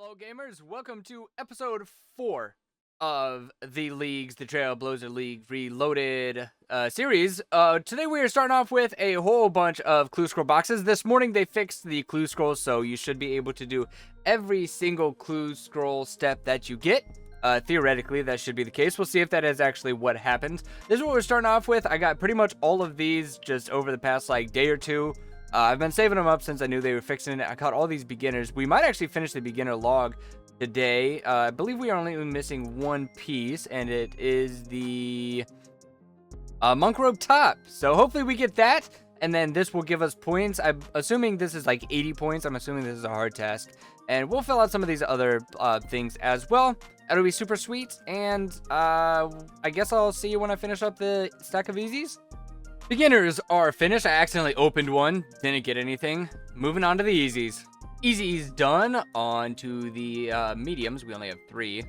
Hello gamers, welcome to episode 4 of the Trailblazer League Reloaded series. Today we are starting off with a whole bunch of clue scroll boxes. This morning they fixed the clue scrolls, so you should be able to do every single clue scroll step that you get. Theoretically, that should be the case. We'll see if that is actually what happens. This is what we're starting off with. I got pretty much all of these just over the past day or two. I've been saving them up since I knew they were fixing it. I caught all these beginners. We might actually finish the beginner log today. I believe we are only missing one piece, and it is the monk robe top. So hopefully we get that, and then this will give us points. I'm assuming this is like 80 points. I'm assuming this is a hard task, and we'll fill out some of these other things as well. That'll be super sweet, and I guess I'll see you when I finish up the stack of easies. Beginners are finished. I accidentally opened one, didn't get anything. Moving on to the easies. Easies done. On to the mediums. We only have 3.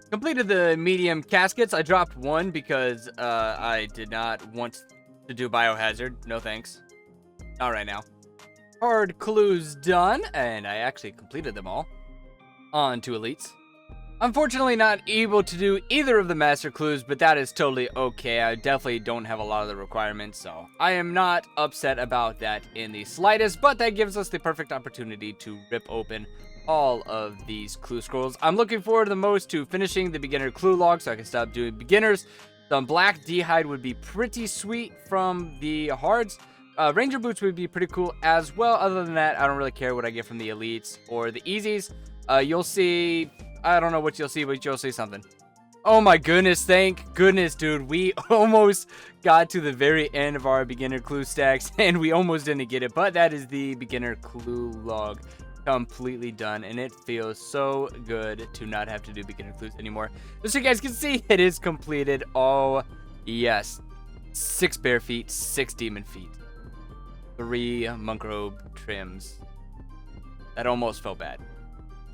Completed the medium caskets. I dropped one because I did not want to do biohazard. No thanks. Not right now. Hard clues done, and I actually completed them all. On to elites. Unfortunately not able to do either of the master clues, but that is totally okay. I definitely don't have a lot of the requirements, so I am not upset about that in the slightest, but that gives us the perfect opportunity to rip open all of these clue scrolls. I'm looking forward the most to finishing the beginner clue log so I can stop doing beginners. Some black D-hide would be pretty sweet from the hards. Ranger boots would be pretty cool as well. Other than that, I don't really care what I get from the elites or the easies. You'll see... I don't know what you'll see, but you'll see something. Oh my goodness, thank goodness, dude. We almost got to the very end of our beginner clue stacks, and we almost didn't get it. But that is the beginner clue log completely done, and it feels so good to not have to do beginner clues anymore. Just so you guys can see, it is completed. Oh, yes. 6 bare feet, 6 demon feet. 3 monk robe trims. That almost felt bad.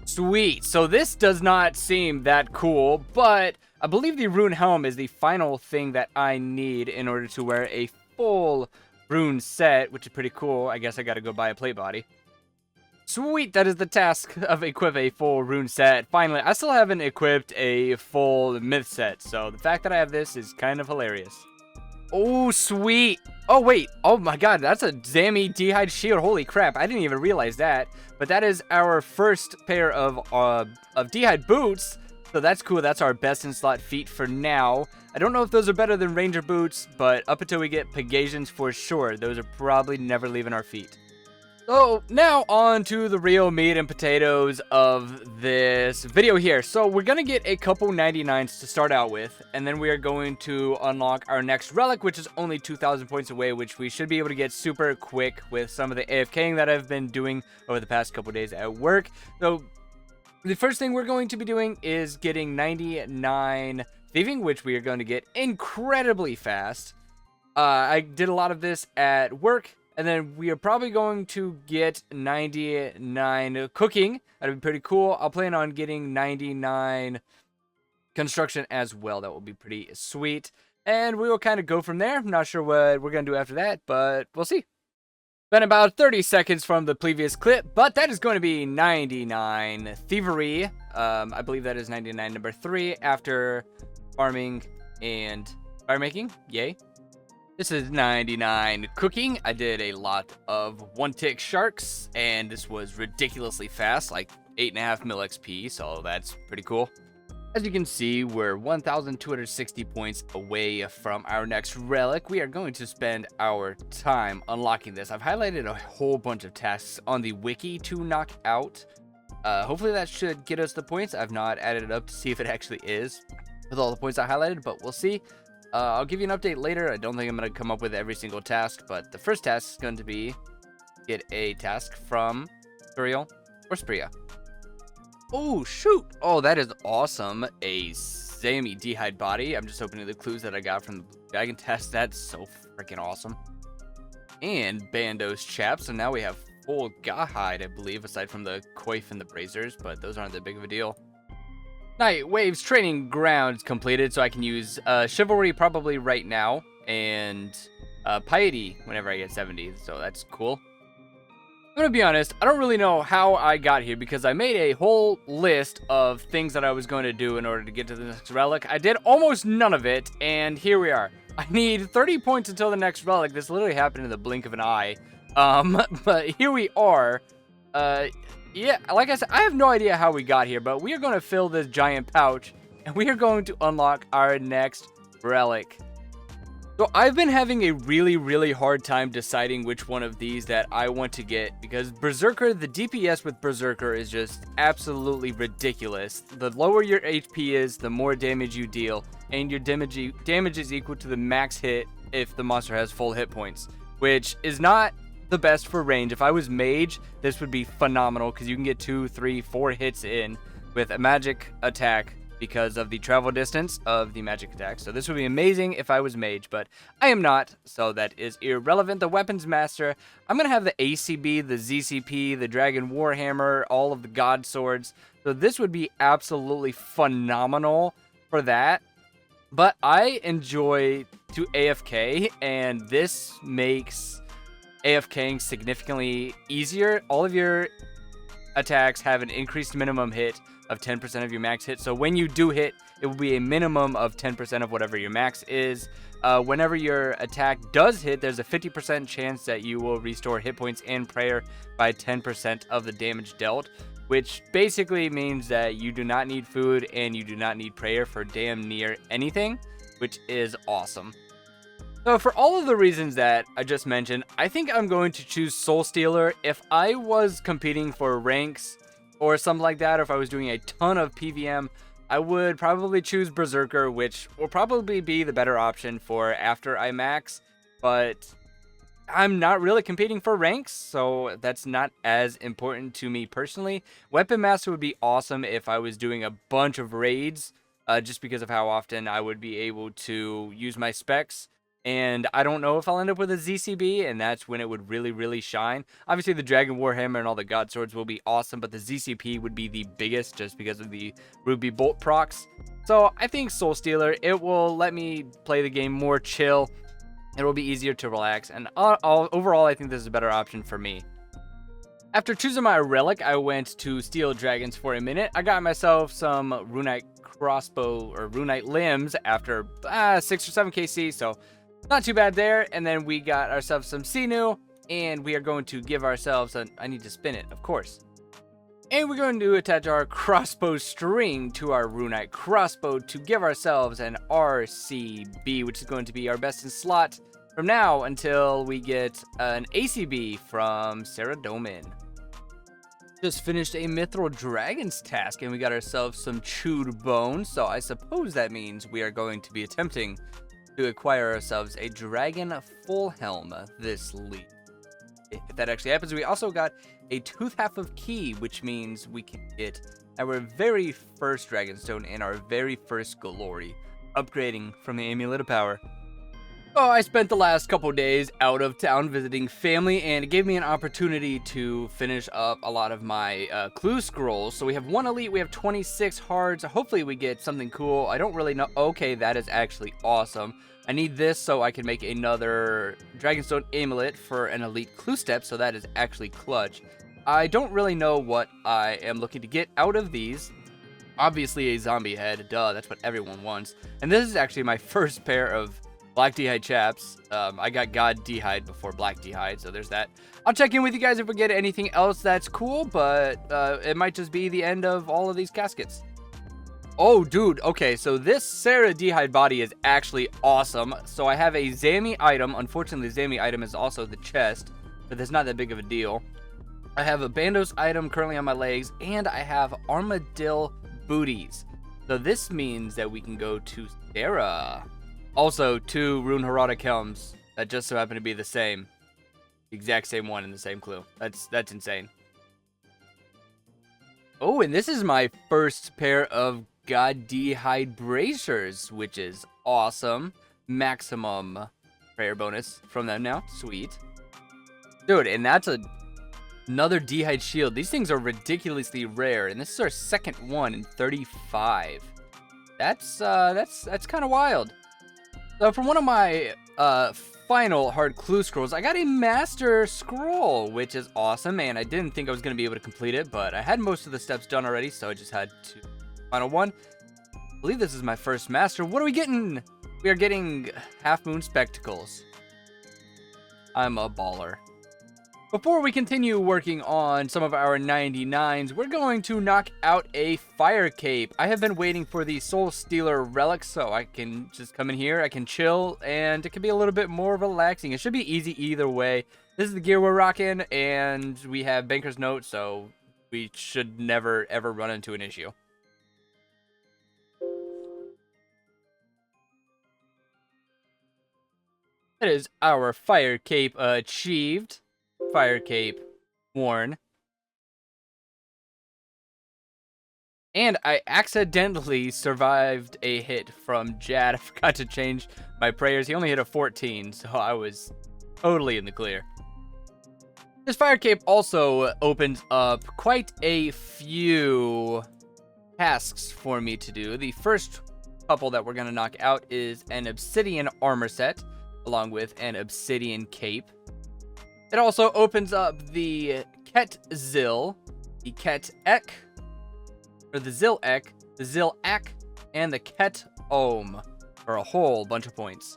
Sweet. So this does not seem that cool, but I believe the rune helm is the final thing that I need in order to wear a full rune set, which is pretty cool. I guess I gotta go buy a plate body. Sweet. That is the task of equip a full rune set. Finally, I still haven't equipped a full myth set, so the fact that I have this is kind of hilarious. Oh, sweet. Oh, wait. Oh, my God. That's a Zammy D-hide shield. Holy crap. I didn't even realize that. But that is our first pair of D-hide boots. So that's cool. That's our best in slot feet for now. I don't know if those are better than Ranger boots, but up until we get Pegasians for sure, those are probably never leaving our feet. So now on to the real meat and potatoes of this video here. So we're going to get a couple 99s to start out with, and then we are going to unlock our next relic, which is only 2,000 points away, which we should be able to get super quick with some of the AFKing that I've been doing over the past couple days at work. So the first thing we're going to be doing is getting 99 thieving, which we are going to get incredibly fast. I did a lot of this at work. And then we are probably going to get 99 cooking. That'd be pretty cool. I'll plan on getting 99 construction as well. That will be pretty sweet. And we will kind of go from there. I'm not sure what we're going to do after that, but we'll see. Been about 30 seconds from the previous clip, but that is going to be 99 thievery. I believe that is 99 number 3 after farming and fire making. Yay. This is 99 cooking. I did a lot of one-tick sharks, and this was ridiculously fast, like 8.5 mil XP, so that's pretty cool. As you can see, we're 1,260 points away from our next relic. We are going to spend our time unlocking this. I've highlighted a whole bunch of tasks on the wiki to knock out. Hopefully that should get us the points. I've not added it up to see if it actually is with all the points I highlighted, but we'll see. I'll give you an update later. I don't think I'm going to come up with every single task, but the first task is going to be get a task from Suriel or Spria. Oh, shoot. Oh, that is awesome. A Zammy D-hide body. I'm just opening the clues that I got from the dragon test. That's so freaking awesome. And Bando's chaps. So now we have full Gahide, I believe, aside from the Coif and the Brazers, but those aren't that big of a deal. Night Waves training grounds completed, so I can use Chivalry probably right now, and Piety whenever I get 70, so that's cool. I'm gonna be honest, I don't really know how I got here because I made a whole list of things that I was going to do in order to get to the next relic. I did almost none of it, and here we are. I need 30 points until the next relic. This literally happened in the blink of an eye. But here we are. Yeah, like I said, I have no idea how we got here, but we are going to fill this giant pouch, and we are going to unlock our next relic. So I've been having a really hard time deciding which one of these that I want to get because Berserker, the DPS with Berserker is just absolutely ridiculous. The lower your HP is, the more damage you deal, and your damage is equal to the max hit if the monster has full hit points, which is not the best for range. If I was mage, this would be phenomenal because you can get 2, 3, 4 hits in with a magic attack because of the travel distance of the magic attack. So this would be amazing if I was mage, but I am not, so that is irrelevant. The weapons master, I'm going to have the ACB, the ZCP, the Dragon Warhammer, all of the god swords. So this would be absolutely phenomenal for that. But I enjoy to AFK, and this makes AFKing significantly easier. All of your attacks have an increased minimum hit of 10% of your max hit. So when you do hit, it will be a minimum of 10% of whatever your max is. Whenever your attack does hit, there's a 50% chance that you will restore hit points and prayer by 10% of the damage dealt, which basically means that you do not need food and you do not need prayer for damn near anything, which is awesome. So for all of the reasons that I just mentioned, I think I'm going to choose Soul Stealer. If I was competing for ranks or something like that, or if I was doing a ton of PVM, I would probably choose Berserker, which will probably be the better option for after I max, but I'm not really competing for ranks, so that's not as important to me personally. Weapon Master would be awesome if I was doing a bunch of raids, just because of how often I would be able to use my specs. And I don't know if I'll end up with a ZCB, and that's when it would really shine. Obviously, the Dragon Warhammer and all the God Swords will be awesome, but the ZCP would be the biggest just because of the Ruby Bolt procs. So I think Soul Stealer, it will let me play the game more chill. It will be easier to relax, and overall, I think this is a better option for me. After choosing my relic, I went to Steel Dragons for a minute. I got myself some Runite crossbow or Runite limbs after 6 or 7 KC, so not too bad there. And then we got ourselves some Sinew, and we are going to give ourselves I need to spin it, of course. And we're going to attach our crossbow string to our Runite crossbow to give ourselves an RCB, which is going to be our best in slot from now until we get an ACB from Sarah Doman. Just finished a Mithril Dragons task, and we got ourselves some chewed bones, so I suppose that means we are going to be attempting to acquire ourselves a Dragon Full Helm this league. If that actually happens, we also got a Tooth Half of Key, which means we can get our very first Dragonstone and our very first Glory, upgrading from the Amulet of Power. Oh, I spent the last couple days out of town visiting family, and it gave me an opportunity to finish up a lot of my clue scrolls. So we have 1 elite, we have 26 hards. Hopefully we get something cool. I don't really know. Okay, that is actually awesome. I need this so I can make another Dragonstone amulet for an elite clue step, so that is actually clutch. I don't really know what I am looking to get out of these. Obviously a zombie head, duh, that's what everyone wants. And this is actually my first pair of Black D'hide chaps. I got God D'hide before Black D'hide, so there's that. I'll check in with you guys if we get anything else that's cool, but it might just be the end of all of these caskets. Oh, dude, okay, so this Sarah D'hide body is actually awesome. So I have a Zami item. Unfortunately, the Zami item is also the chest, but that's not that big of a deal. I have a Bandos item currently on my legs, and I have Armadillo booties. So this means that we can go to Sarah. Also, 2 Rune Herodic Helms that just so happen to be the same. Exact same one in the same clue. That's insane. Oh, and this is my first pair of God D'hide bracers, which is awesome. Maximum prayer bonus from them now. Sweet. Dude, and that's another D'hide shield. These things are ridiculously rare, and this is our second one in 35. That's kind of wild. So from one of my final hard clue scrolls. I got a master scroll, which is awesome, and I didn't think I was going to be able to complete it, but I had most of the steps done already, so I just had to final one. I believe this is my first master. What are we getting? We are getting half moon spectacles. I'm a baller. Before we continue working on some of our 99s, we're going to knock out a fire cape. I have been waiting for the Soul Stealer relics, so I can just come in here, I can chill, and it can be a little bit more relaxing. It should be easy either way. This is the gear we're rocking, and we have Banker's Note, so we should never, ever run into an issue. That is our fire cape achieved. Fire cape worn. And I accidentally survived a hit from Jad. I forgot to change my prayers. He only hit a 14, so I was totally in the clear. This fire cape also opens up quite a few tasks for me to do. The first couple that we're going to knock out is an obsidian armor set, along with an obsidian cape. It also opens up the Ket Zil, the Ket Ek, or the Zil Ek, the Zil Ak, and the Ket Ohm for a whole bunch of points.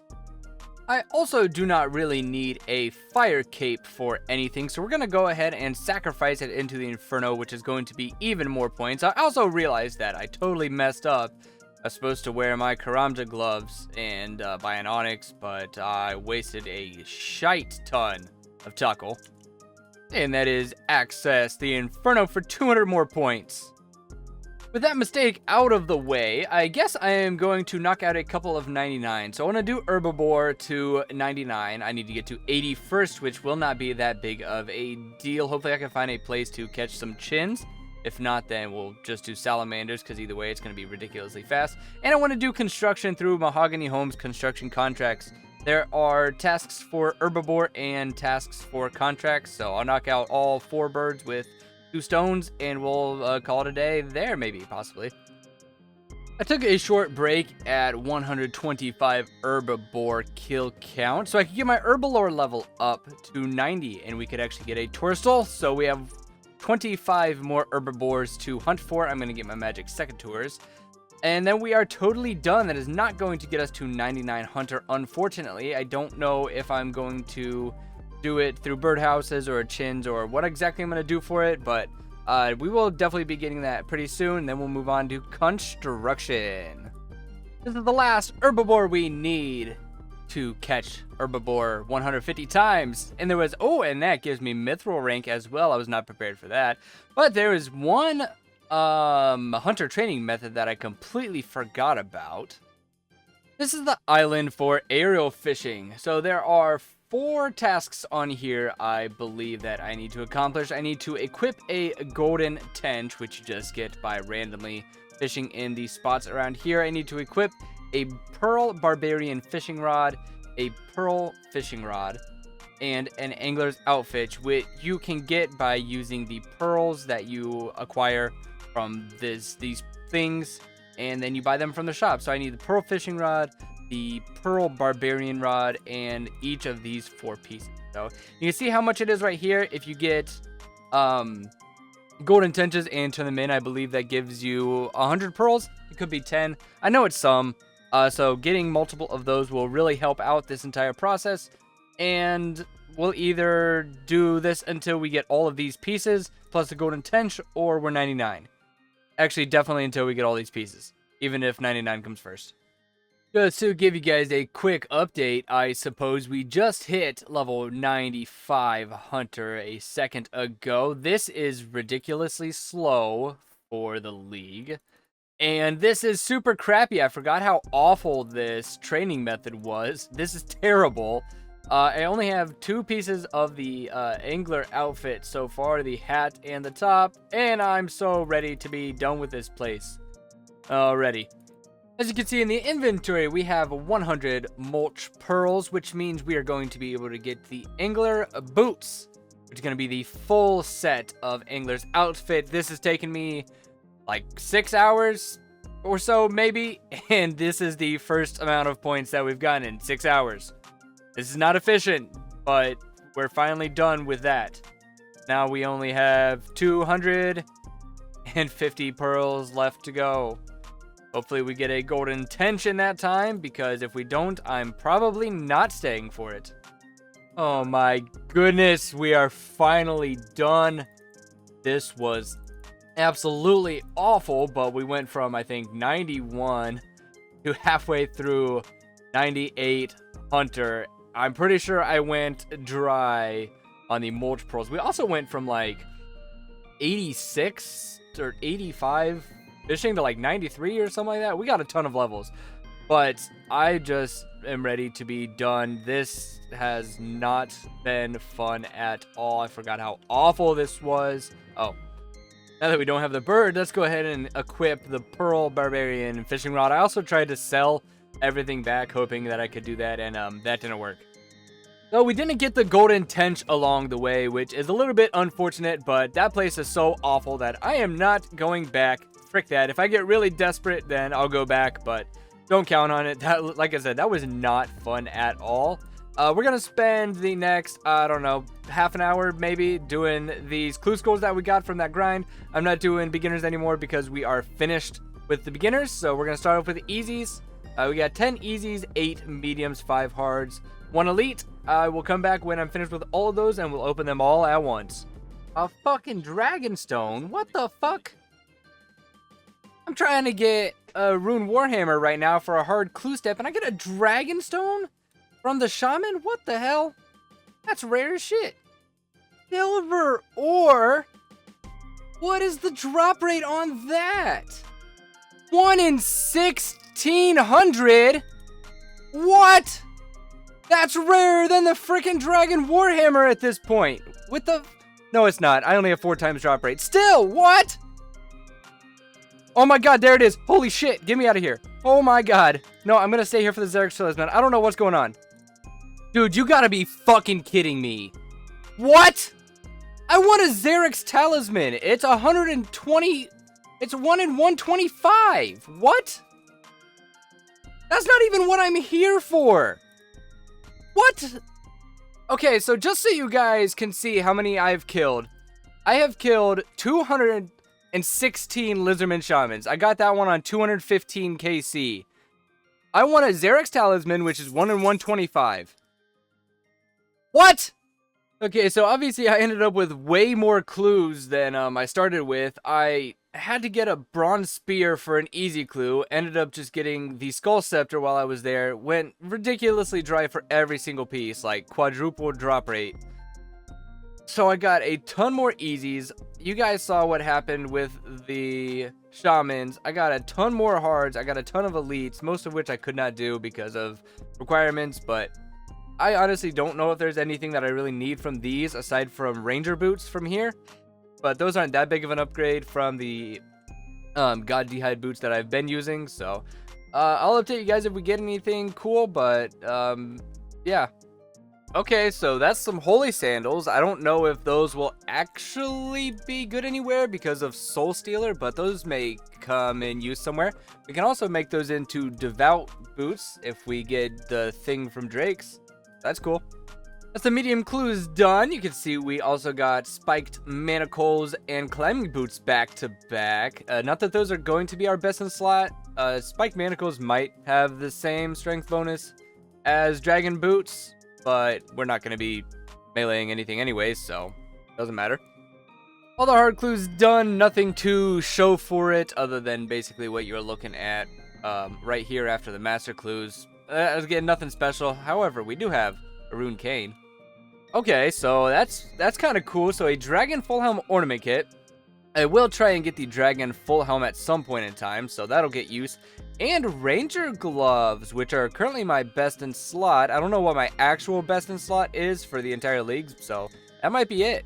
I also do not really need a fire cape for anything, so we're going to go ahead and sacrifice it into the Inferno, which is going to be even more points. I also realized that I totally messed up. I was supposed to wear my Karamja gloves and buy an Onyx, but I wasted a shite ton of Tuckle. And that is access the Inferno for 200 more points. With that mistake out of the way, I guess I am going to knock out a couple of 99. So I want to do Herbivore to 99. I need to get to 80 first, which will not be that big of a deal. Hopefully I can find a place to catch some chins. If not, then we'll just do salamanders, because either way it's going to be ridiculously fast. And I want to do construction through Mahogany Homes construction contracts. There are tasks for Herbivore and tasks for contracts, so I'll knock out all 4 birds with 2 stones, and we'll call it a day there, maybe, possibly. I took a short break at 125 Herbivore kill count, so I could get my Herbalore level up to 90, and we could actually get a Torstal, so we have 25 more Herbivores to hunt for. I'm going to get my magic second tours. And then we are totally done. That is not going to get us to 99 Hunter, unfortunately. I don't know if I'm going to do it through birdhouses or chins or what exactly I'm going to do for it, but we will definitely be getting that pretty soon. Then we'll move on to construction. This is the last Herbivore we need to catch Herbivore 150 times. And there was, oh, and that gives me Mithril rank as well. I was not prepared for that. But there is one hunter training method that I completely forgot about. This is the island for aerial fishing. So there are 4 tasks on here, I believe, that I need to accomplish. I need to equip a golden tent, which you just get by randomly fishing in the spots around here. I need to equip a pearl barbarian fishing rod, a pearl fishing rod, and an angler's outfit, which you can get by using the pearls that you acquire from these things, and then you buy them from the shop. So I need the pearl fishing rod, the pearl barbarian rod, and each of these 4 pieces. So you can see how much it is right here. If you get golden tenches and turn them in, I believe that gives you 100 pearls. It could be 10. I know it's some. So getting multiple of those will really help out this entire process. And we'll either do this until we get all of these pieces plus the golden tench, or we're 99. Actually, definitely until we get all these pieces, even if 99 comes first. Just to give you guys a quick update, I suppose we just hit level 95 Hunter a second ago. This is ridiculously slow for the league. And this is super crappy. I forgot how awful this training method was. This is terrible. I only have 2 pieces of the angler outfit so far, the hat and the top, and I'm so ready to be done with this place already. As you can see in the inventory, we have 100 mulch pearls, which means we are going to be able to get the angler boots, which is going to be the full set of angler's outfit. This has taken me like 6 hours or so, maybe, and this is the first amount of points that we've gotten in 6 hours. This is not efficient, but we're finally done with that. Now we only have 250 pearls left to go. Hopefully we get a golden tension that time, because if we don't, I'm probably not staying for it. Oh my goodness, we are finally done. This was absolutely awful, but we went from, I think, 91 to halfway through 98 Hunter. I'm pretty sure I went dry on the mulch pearls. We also went from like 86 or 85 fishing to like 93 or something like that. We got a ton of levels, but I just am ready to be done. This has not been fun at all. I forgot how awful this was. Oh, now that we don't have the bird, let's go ahead and equip the Pearl Barbarian fishing rod. I also tried to sell everything back, hoping that I could do that, and that didn't work. So we didn't get the golden tench along the way, which is a little bit unfortunate, but that place is so awful that I am not going back. Frick that. If I get really desperate, then I'll go back, but don't count on it. That, like I said, that was not fun at all. We're going to spend the next, I don't know, half an hour maybe doing these clue scrolls that we got from that grind. I'm not doing beginners anymore because we are finished with the beginners. So we're going to start off with the easies. We got 10 easies, 8 mediums, 5 hards, 1 elite. I will come back when I'm finished with all of those and we'll open them all at once. A fucking dragonstone? What the fuck? I'm trying to get a rune warhammer right now for a hard clue step, and I get a dragonstone from the shaman? What the hell? That's rare as shit. Silver ore? What is the drop rate on that? 1 in 1600? What? That's rarer than the freaking dragon warhammer at this point. With the... No, it's not. I only have 4 times drop rate. Still, what? Oh my god, there it is. Holy shit, get me out of here. Oh my god. No, I'm gonna stay here for the Xerix Talisman. I don't know what's going on. Dude, you gotta be fucking kidding me. What? I want a Xerix Talisman. It's 120... It's 1 in 125. What? That's not even what I'm here for. What? Okay, so just so you guys can see how many I've killed. I have killed 216 Lizardman Shamans. I got that one on 215 KC. I want a Xerix Talisman, which is 1 in 125. What? Okay, so obviously I ended up with way more clues than I started with. I had to get a bronze spear for an easy clue. Ended up just getting the skull scepter while I was there. Went ridiculously dry for every single piece, like quadruple drop rate. So I got a ton more easies. You guys saw what happened with the shamans. I got a ton more hards. I got a ton of elites, most of which I could not do because of requirements, but I honestly don't know if there's anything that I really need from these aside from ranger boots from here. But those aren't that big of an upgrade from the God D'hide boots that I've been using. So I'll update you guys if we get anything cool, but yeah. Okay, so that's some holy sandals. I don't know if those will actually be good anywhere because of Soul Stealer, but those may come in use somewhere. We can also make those into devout boots if we get the thing from Drake's. That's cool. That's the medium clues done. You can see we also got spiked manacles and climbing boots back to back. Not that those are going to be our best in slot. Spiked manacles might have the same strength bonus as dragon boots, but we're not going to be meleeing anything anyways, so doesn't matter. All the hard clues done, nothing to show for it other than basically what you're looking at right here after the master clues. Again, nothing special. However, we do have a rune cane. Okay, so that's kind of cool. So a dragon full helm ornament kit. I will try and get the dragon full helm at some point in time, so that'll get use. And ranger gloves, which are currently my best in slot. I don't know what my actual best in slot is for the entire league, so that might be it.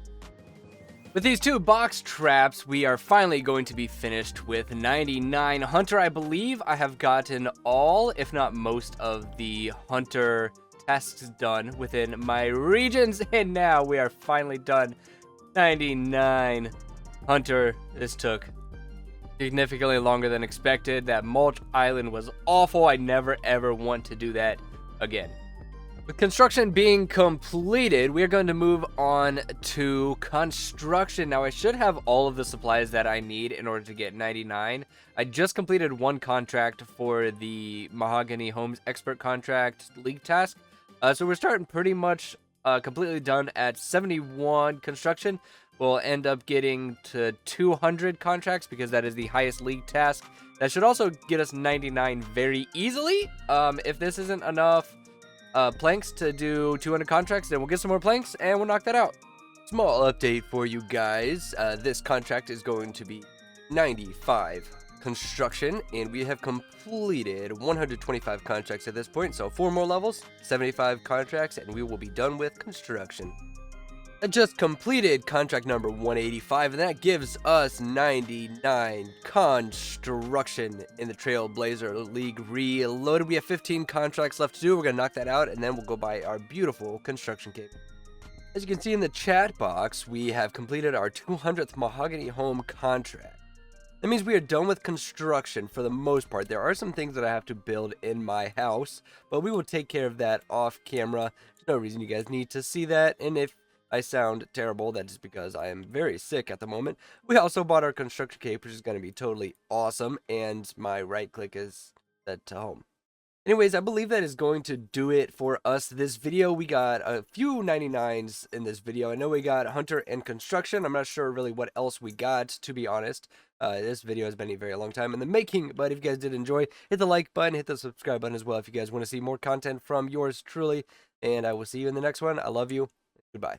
With these 2 box traps, we are finally going to be finished with 99 Hunter. I believe I have gotten all, if not most, of the Hunter tasks done within my regions, and now we are finally done. 99 Hunter. This took significantly longer than expected. That mulch island was awful. I never ever want to do that again. With construction being completed, we are going to move on to construction. Now, I should have all of the supplies that I need in order to get 99. I just completed one contract for the Mahogany Homes Expert Contract League task. So we're starting pretty much completely done at 71 construction. We'll end up getting to 200 contracts because that is the highest league task. That should also get us 99 very easily. If this isn't enough planks to do 200 contracts, then we'll get some more planks and we'll knock that out. Small update for you guys. This contract is going to be 95 construction, and we have completed 125 contracts at this point. So 4 more levels, 75 contracts, and we will be done with construction. I just completed contract number 185, and that gives us 99 construction in the Trailblazer League Reloaded. We have 15 contracts left to do. We're going to knock that out, and then we'll go buy our beautiful construction cape. As you can see in the chat box, we have completed our 200th Mahogany Home contract. That means we are done with construction for the most part. There are some things that I have to build in my house, but we will take care of that off camera. There's no reason you guys need to see that, and if I sound terrible, that is because I am very sick at the moment. We also bought our construction cape, which is going to be totally awesome, and my right click is set to home. Anyways, I believe that is going to do it for us this video. We got a few 99s in this video. I know we got Hunter and Construction. I'm not sure really what else we got, to be honest. This video has been a very long time in the making, but if you guys did enjoy, hit the like button, hit the subscribe button as well if you guys want to see more content from yours truly, and I will see you in the next one. I love you. Goodbye.